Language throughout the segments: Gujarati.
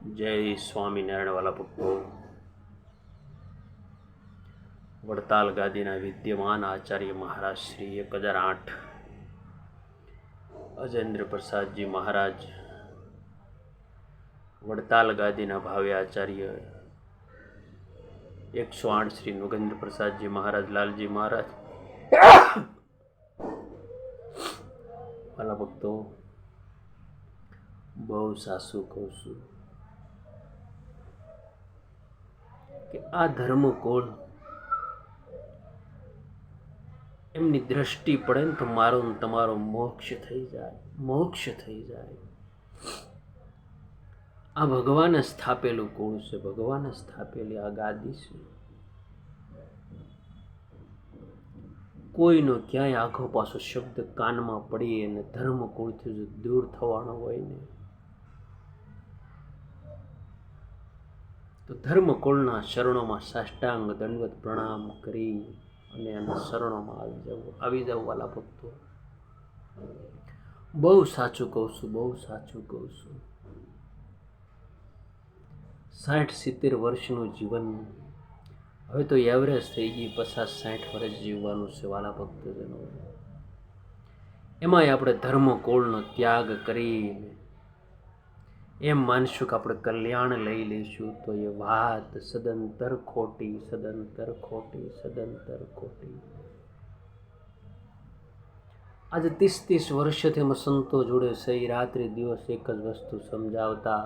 જય સ્વામિનારાયણ વાલા ભક્તો. વડતાલ ગાદીના વિદ્યમાન આચાર્ય મહારાજ શ્રી 1008 અજેન્દ્ર પ્રસાદજી મહારાજ, વડતાલ ગાદીના ભાવ્ય આચાર્ય 108 શ્રી નુગેન્દ્ર પ્રસાદજી મહારાજ, લાલજી મહારાજ. વાલા ભક્તો, બહુ સાસુ કહું છું કે આ ધર્મકોળ એમની દ્રષ્ટિ પડે ને તો મારો ને તમારો મોક્ષ થઈ જાય, મોક્ષ થઈ જાય. આ ભગવાને સ્થાપેલું કોણ છે? ભગવાને સ્થાપેલી આ ગાદી છે. કોઈનો ક્યાંય આખો પાછો શબ્દ કાનમાં પડી અને ધર્મકુળથી જો દૂર થવાનો હોય ને તો ધર્મકુળના શરણોમાં સાષ્ટાંગ દંડવત પ્રણામ કરી અને એના શરણોમાં આવી જવું વાલા ભક્તો. બહુ સાચું કહું છું, બહુ સાચું કહું છું. 60-70 વર્ષનું જીવન હવે તો એવરેજ થઈ ગઈ. 50-60 વર્ષ જીવવાનું છે વાલા ભક્તજનો. એમાંય આપણે ધર્મકોળનો ત્યાગ કરીને એમ માનશું કે આપણે કલ્યાણ લઈ લઈશું તો એ વાત સદંતર ખોટી, સદંતર ખોટી, સદંતર ખોટી. આજે 30-30 વર્ષથી અમે સંતો જોડે સહી રાત્રિ દિવસ એક જ વસ્તુ સમજાવતા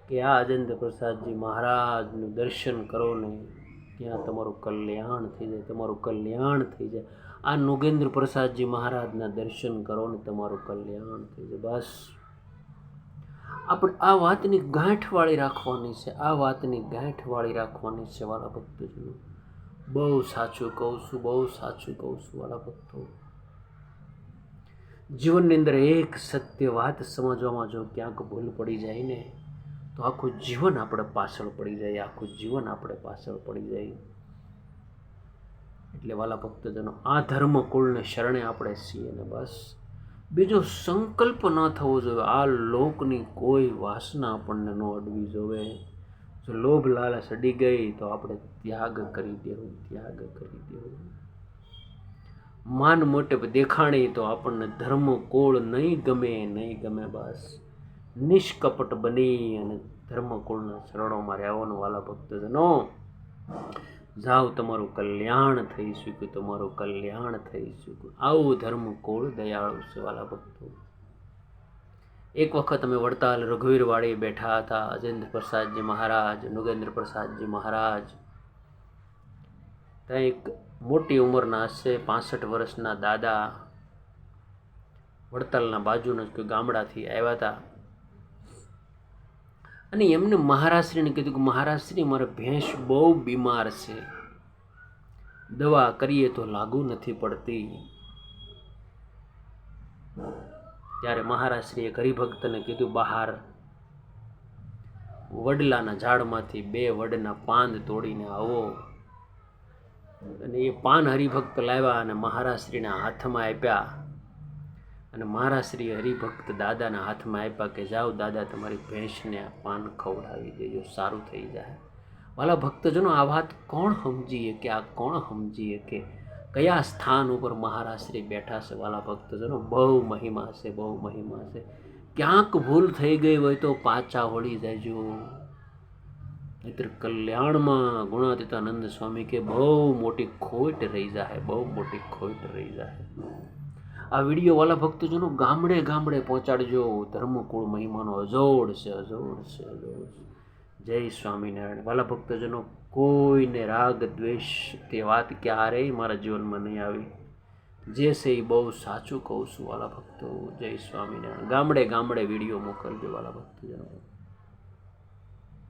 કે આ અજેન્દ્ર પ્રસાદજી મહારાજનું દર્શન કરો ને ત્યાં તમારું કલ્યાણ થઈ જાય, તમારું કલ્યાણ થઈ જાય. આ નુગેન્દ્ર પ્રસાદજી મહારાજના દર્શન કરો ને તમારું કલ્યાણ થઈ જાય. બસ આપણે આ વાતની ગાંઠવાળી રાખવાની છે, આ વાતની ગાંઠવાળી રાખવાની છે વાલા ભક્તોજનો. બહુ સાચું કહું છું, બહુ સાચું કહું છું વાલા ભક્તો. જીવનની અંદર એક સત્ય વાત સમજવામાં જો ક્યાંક ભૂલ પડી જાય ને તો આખું જીવન આપણે પાછળ પડી જાય, આખું જીવન આપણે પાછળ પડી જાય. એટલે વાલા ભક્તજનો, આ ધર્મકુળને શરણે આપણે છીએ ને બસ બીજો સંકલ્પ ન થવો જોઈએ. આ લોકની કોઈ વાસના આપણને ન અડવી જોવે. જો લોભ લાલચ અડી ગઈ તો આપણે ત્યાગ કરી દેવું, ત્યાગ કરી દેવું. માન મોટેપ દેખાણી તો આપણને ધર્મકોળ નહીં ગમે, નહીં ગમે. બસ નિષ્કપટ બની અને ધર્મકુળના શરણોમાં રહેવાનું વાલા ભક્તજનો. જાઓ, તમારું કલ્યાણ થઈ શક્યું, તમારું કલ્યાણ થઈ શક્યું. આવું ધર્મકુળ દયાળુ છે વાલા ભક્તો. એક વખત અમે વડતાલ રઘુવીરવાડી બેઠા હતા. અજેન્દ્ર પ્રસાદજી મહારાજ, નુગેન્દ્ર પ્રસાદજી મહારાજ, ત્યાં એક મોટી ઉંમરના હશે 65 વર્ષના દાદા વડતાલના બાજુના કોઈ ગામડાથી આવ્યા હતા અને એમને મહારાજશ્રીને કીધું કે મહારાજશ્રી, મારે ભેંસ બહુ બીમાર છે, દવા કરીએ તો લાગુ નથી પડતી. ત્યારે મહારાજશ્રીએ હરિભક્તને કીધું, બહાર વડલાના ઝાડમાંથી 2 વડના પાન તોડીને આવો. અને એ પાન હરિભક્ત લાવ્યા અને મહારાજશ્રીના હાથમાં આપ્યા અને મહારાજશ્રીએ હરિભક્ત દાદાના હાથમાં આપ્યા કે જાઓ દાદા, તમારી ભેંસને આ પાન ખવડાવી દેજો, સારું થઈ જાય. વાલા ભક્તજનો, આ વાત કોણ સમજીએ કે આ કોણ સમજીએ કે કયા સ્થાન ઉપર મહારાજશ્રી બેઠા છે વાલા ભક્તજનો. બહુ મહિમા છે, બહુ મહિમા છે. ક્યાંક ભૂલ થઈ ગઈ હોય તો પાછા વળી જાયજો, નહીતર કલ્યાણમાં ગુણાતીતાનંદ સ્વામી કે બહુ મોટી ખોટ રહી જાય, બહુ મોટી ખોટ રહી જાય. આ વિડીયો વાલા ભક્તજનો ગામડે ગામડે પહોંચાડજો. ધર્મકુળ મહિમાનો અજોડ છે, અજોડ છે, અજોડ છે. જય સ્વામિનારાયણ. વાલા ભક્તજનો, કોઈને રાગ દ્વેષ તે વાત ક્યારેય મારા જીવનમાં નહીં આવી. જે છે એ બહુ સાચું કહું છું વાલા ભક્તો. જય સ્વામિનારાયણ. ગામડે ગામડે વિડીયો મોકલજો વાલા ભક્તજનો.